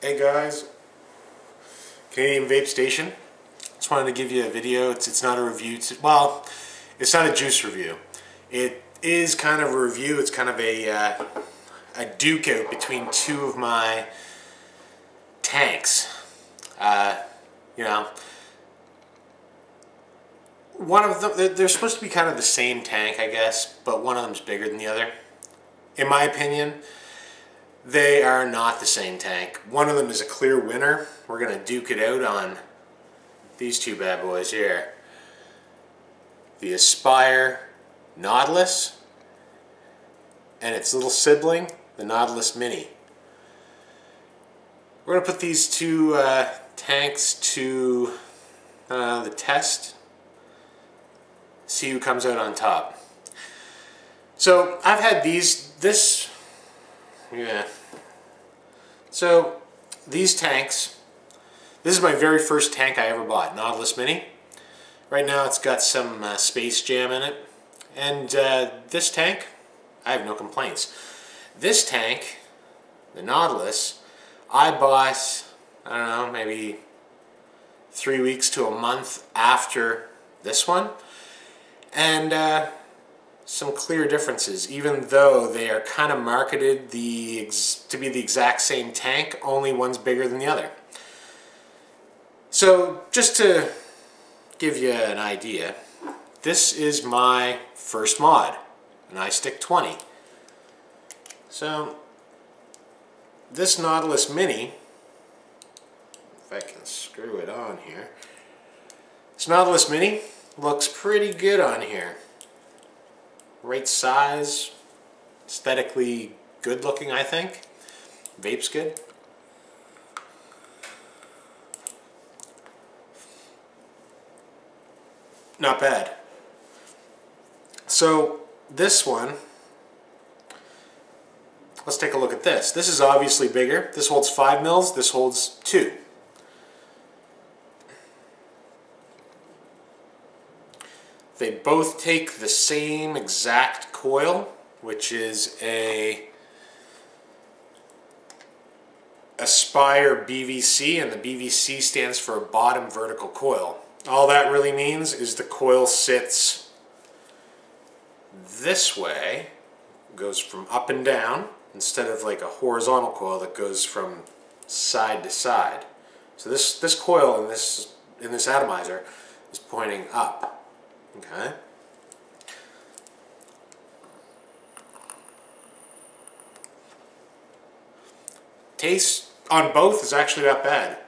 Hey guys, Canadian Vape Station. Just wanted to give you a video. It's not a review. Well, it's not a juice review. It is kind of a review. It's kind of a duke out between two of my tanks. You know, one of them, they're supposed to be kind of the same tank, I guess, but one of them's bigger than the other. In my opinion, they are not the same tank. One of them is a clear winner. We're going to duke it out on these two bad boys here. The Aspire Nautilus and its little sibling, the Nautilus Mini. We're going to put these two tanks to the test. See who comes out on top. So I've had So these tanks, this is my very first tank I ever bought, Nautilus Mini. Right now it's got some Space Jam in it. And this tank, I have no complaints. This tank, the Nautilus, I bought, I don't know, maybe 3 weeks to a month after this one. And some clear differences, even though they are kind of marketed to be the exact same tank, only one's bigger than the other. So just to give you an idea, this is my first mod, an iStick 20. So this Nautilus Mini, if I can screw it on here, this Nautilus Mini looks pretty good on here. Right size, aesthetically good looking, I think. Vape's good. Not bad. So this one, let's take a look at this. This is obviously bigger. This holds 5 mils, this holds 2. They both take the same exact coil, which is a Aspire BVC, and the BVC stands for bottom vertical coil. All that really means is the coil sits this way, goes from up and down, instead of like a horizontal coil that goes from side to side. So this coil in this atomizer is pointing up. Okay. Taste on both is actually not bad.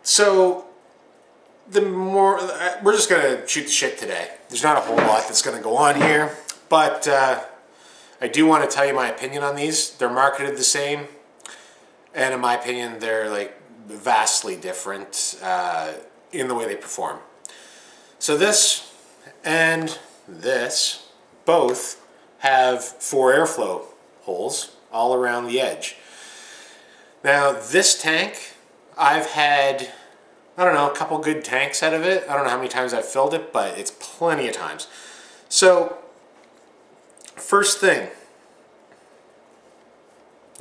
So we're just gonna shoot the shit today. There's not a whole lot that's gonna go on here, but I do want to tell you my opinion on these. They're marketed the same, and in my opinion, they're like vastly different in the way they perform. So this and this both have 4 airflow holes all around the edge. Now this tank, I've had, I don't know, a couple good tanks out of it. I don't know how many times I've filled it, but it's plenty of times. So first thing,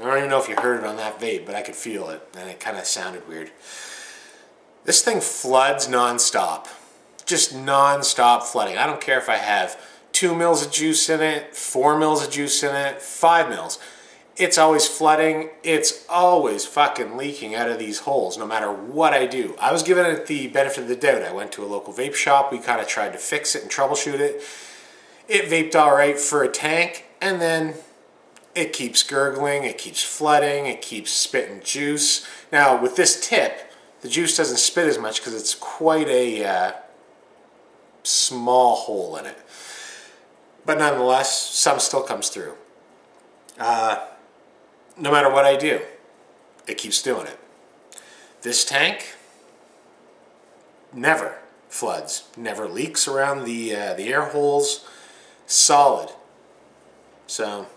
I don't even know if you heard it on that vape, but I could feel it and it kind of sounded weird. This thing floods non-stop. Just non-stop flooding. I don't care if I have 2 mils of juice in it, 4 mils of juice in it, 5 mils. It's always flooding. It's always fucking leaking out of these holes, no matter what I do. I was giving it the benefit of the doubt. I went to a local vape shop. We kind of tried to fix it and troubleshoot it. It vaped all right for a tank, and then it keeps gurgling, it keeps flooding, it keeps spitting juice. Now, with this tip, the juice doesn't spit as much because it's quite a small hole in it, but nonetheless some still comes through. No matter what I do, it keeps doing it. This tank never floods, never leaks around the air holes. Solid. So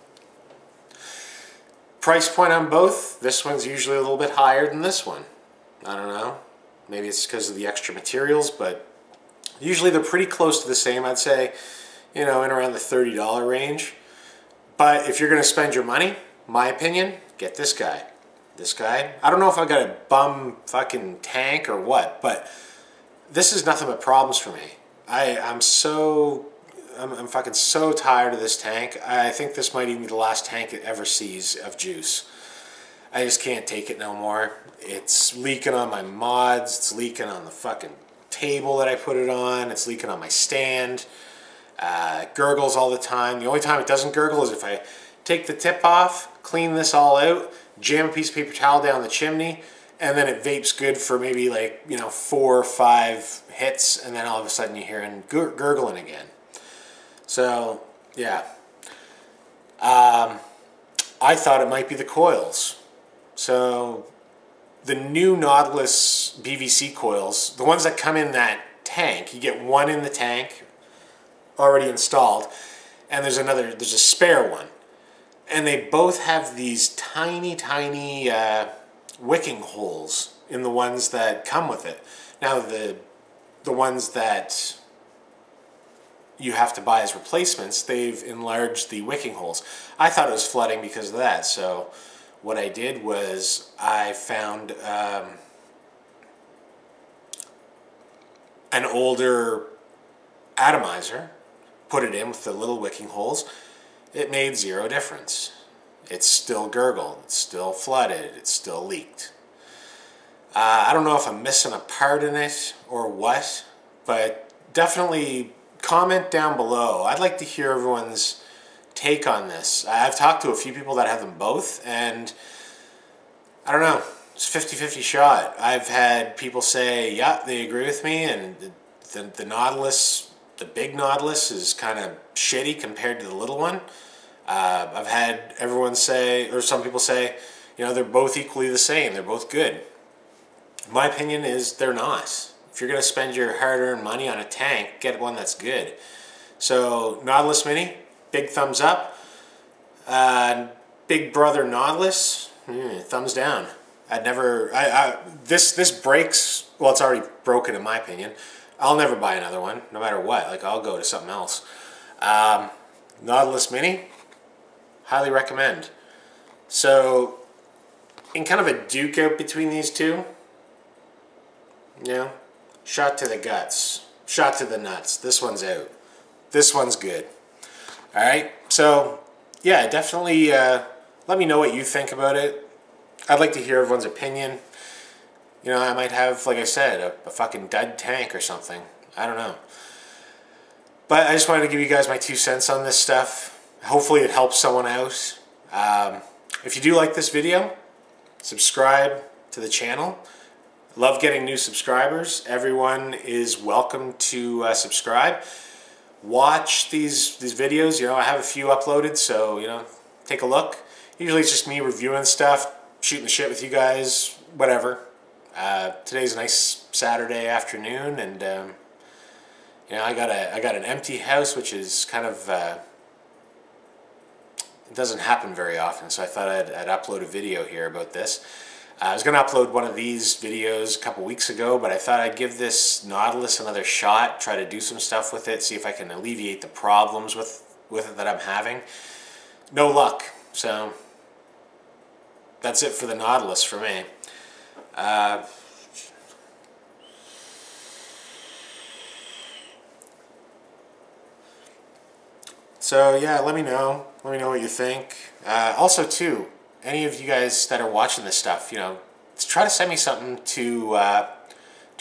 price point on both, this one's usually a little bit higher than this one. I don't know, maybe it's because of the extra materials, but usually they're pretty close to the same. I'd say, you know, in around the $30 range. But if you're going to spend your money, my opinion, get this guy. this guy. I don't know if I got a bum fucking tank or what, but this is nothing but problems for me. I'm fucking so tired of this tank. I think this might even be the last tank it ever sees of juice. I just can't take it no more. It's leaking on my mods. It's leaking on the fucking table that I put it on. It's leaking on my stand. It gurgles all the time. The only time it doesn't gurgle is if I take the tip off, clean this all out, jam a piece of paper towel down the chimney, and then it vapes good for maybe like, you know, 4 or 5 hits, and then all of a sudden you hear it gurgling again. So, yeah. I thought it might be the coils. So, the new Nautilus BVC coils, the ones that come in that tank, you get one in the tank already installed, and there's a spare one. And they both have these tiny, tiny wicking holes in the ones that come with it. Now, the ones that you have to buy as replacements, they've enlarged the wicking holes. I thought it was flooding because of that, so what I did was I found an older atomizer, put it in with the little wicking holes. It made zero difference. It's still gurgled, it's still flooded, it's still leaked. I don't know if I'm missing a part in it or what, but definitely comment down below. I'd like to hear everyone's take on this. I've talked to a few people that have them both, and I don't know, it's a 50-50 shot. I've had people say, yeah, they agree with me, and the Nautilus, the big Nautilus, is kind of shitty compared to the little one. I've had everyone say, or some people say, you know, they're both equally the same, they're both good. My opinion is they're not. If you're going to spend your hard-earned money on a tank, get one that's good. So, Nautilus Mini, big thumbs up. Big Brother Nautilus, thumbs down. This breaks, well, it's already broken in my opinion. I'll never buy another one, no matter what. Like, I'll go to something else. Nautilus Mini, highly recommend. So, in kind of a duke out between these two, you know, shot to the guts, shot to the nuts. This one's out. This one's good. All right. So, yeah, definitely let me know what you think about it. I'd like to hear everyone's opinion. You know, I might have, like I said, a fucking dud tank or something. I don't know. But I just wanted to give you guys my 2 cents on this stuff. Hopefully it helps someone out. If you do like this video, subscribe to the channel. Love getting new subscribers. Everyone is welcome to subscribe. Watch these videos. You know, I have a few uploaded, so, you know, take a look. Usually it's just me reviewing stuff, shooting the shit with you guys, whatever. Today's a nice Saturday afternoon, and you know, I got an empty house, which is kind of it doesn't happen very often. So I thought I'd upload a video here about this. I was going to upload one of these videos a couple weeks ago, but I thought I'd give this Nautilus another shot, try to do some stuff with it, see if I can alleviate the problems with it that I'm having. No luck. So that's it for the Nautilus for me. So yeah, let me know what you think. Also too, any of you guys that are watching this stuff, you know, try to send me something to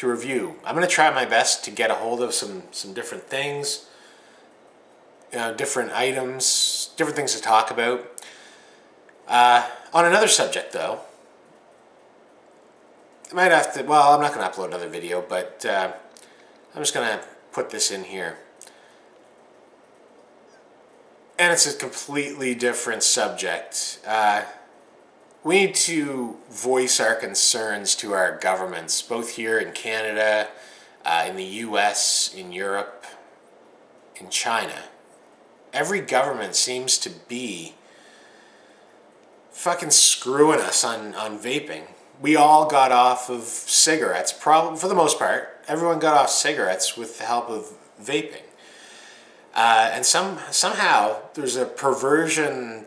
review. I'm gonna try my best to get a hold of some different things, you know, different items, different things to talk about. On another subject though, I might have to, well, I'm not gonna upload another video, but I'm just gonna put this in here. And it's a completely different subject. We need to voice our concerns to our governments, both here in Canada, in the US, in Europe, in China. Every government seems to be fucking screwing us on vaping. We all got off of cigarettes, probably for the most part. Everyone got off cigarettes with the help of vaping. And somehow there's a perversion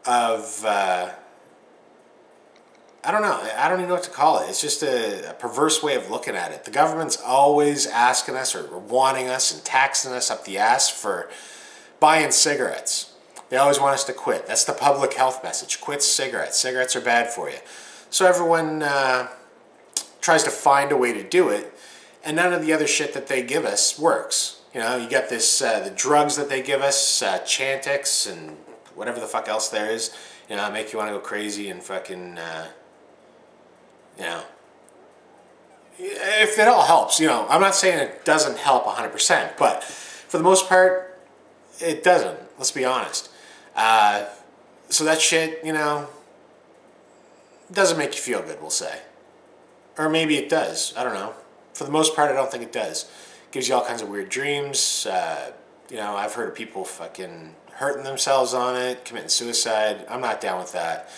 of I don't know. I don't even know what to call it. It's just a perverse way of looking at it. The government's always asking us or wanting us and taxing us up the ass for buying cigarettes. They always want us to quit. That's the public health message. Quit cigarettes. Cigarettes are bad for you. So everyone tries to find a way to do it, and none of the other shit that they give us works. You know, you got this, the drugs that they give us, Chantix and whatever the fuck else there is, you know, make you want to go crazy and fucking, you know, if it all helps, you know, I'm not saying it doesn't help 100%, but for the most part, it doesn't, let's be honest. So that shit, you know, doesn't make you feel good, we'll say. Or maybe it does, I don't know. For the most part, I don't think it does. It gives you all kinds of weird dreams. You know, I've heard of people fucking hurting themselves on it, committing suicide. I'm not down with that.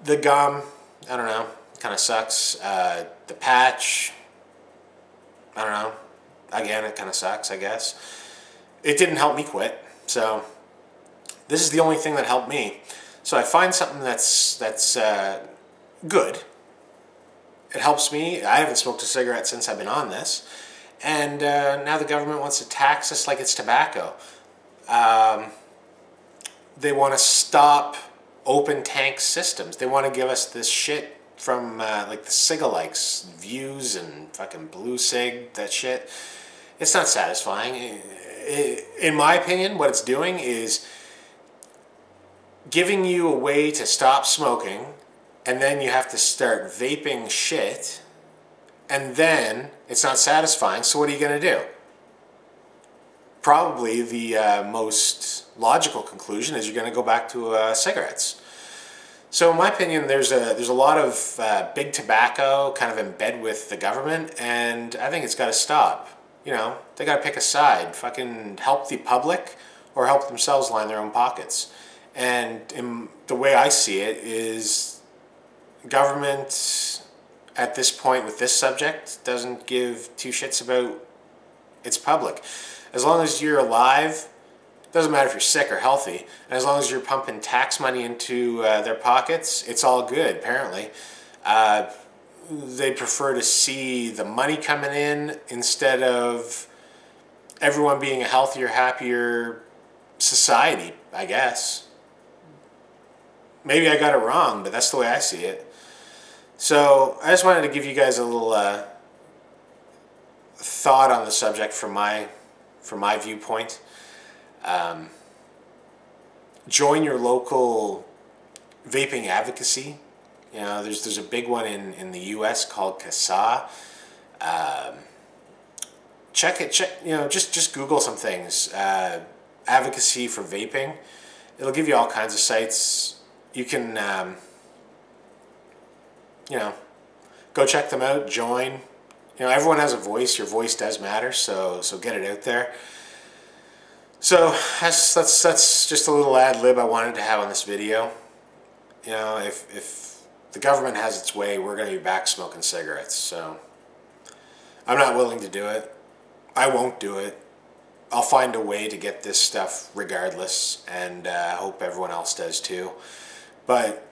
The gum, I don't know, kind of sucks. The patch, I don't know. Again, it kind of sucks, I guess. It didn't help me quit, so this is the only thing that helped me. So I find something that's good. It helps me. I haven't smoked a cigarette since I've been on this. And now the government wants to tax us like it's tobacco. They want to stop open tank systems. They want to give us this shit from like the Cigalikes, Views and fucking Blue Cig, that shit. It's not satisfying. In my opinion, what it's doing is giving you a way to stop smoking, and then you have to start vaping shit, and then it's not satisfying, so what are you going to do? Probably the most logical conclusion is you're going to go back to cigarettes. So in my opinion, there's a lot of big tobacco kind of in bed with the government, and I think it's got to stop. You know, they got to pick a side. Fucking help the public or help themselves line their own pockets. And the way I see it is government at this point with this subject doesn't give two shits about its public. As long as you're alive, doesn't matter if you're sick or healthy, and as long as you're pumping tax money into their pockets, it's all good, apparently. They prefer to see the money coming in instead of everyone being a healthier, happier society, I guess. Maybe I got it wrong, but that's the way I see it. So I just wanted to give you guys a little thought on the subject from my viewpoint. Join your local vaping advocacy. You know, there's a big one in the U.S. called CASA. You know, just Google some things. Advocacy for vaping. It'll give you all kinds of sites. You can, you know, go check them out. Join. You know, everyone has a voice. Your voice does matter. So get it out there. So that's just a little ad lib I wanted to have on this video. You know, if the government has its way, we're going to be back smoking cigarettes. So I'm not willing to do it. I won't do it. I'll find a way to get this stuff regardless, and I hope everyone else does too. But,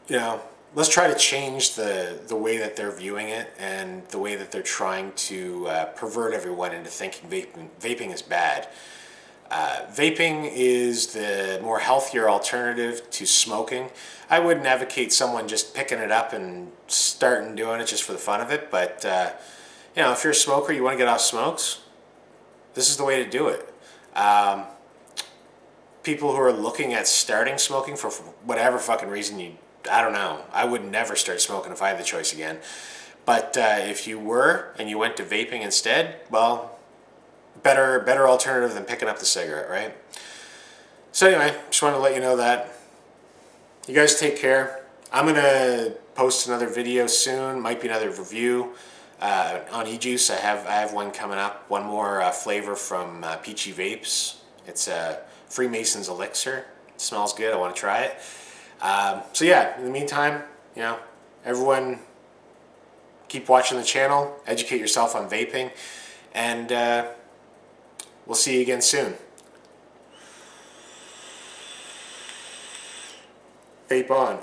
you know, let's try to change the way that they're viewing it and the way that they're trying to pervert everyone into thinking vaping is bad. Vaping is the more healthier alternative to smoking. I wouldn't advocate someone just picking it up and starting doing it just for the fun of it, but you know, if you're a smoker, you want to get off smokes, this is the way to do it. People who are looking at starting smoking for whatever fucking reason, I don't know. I would never start smoking if I had the choice again. But if you were and you went to vaping instead, well, better alternative than picking up the cigarette, right? So anyway, just wanted to let you know that. You guys take care. I'm going to post another video soon. Might be another review on e-juice. I have one coming up. One more flavor from Peachy Vapes. It's a Freemason's Elixir. It smells good. I want to try it. So yeah, in the meantime, you know, everyone keep watching the channel. Educate yourself on vaping. And we'll see you again soon. Vape on.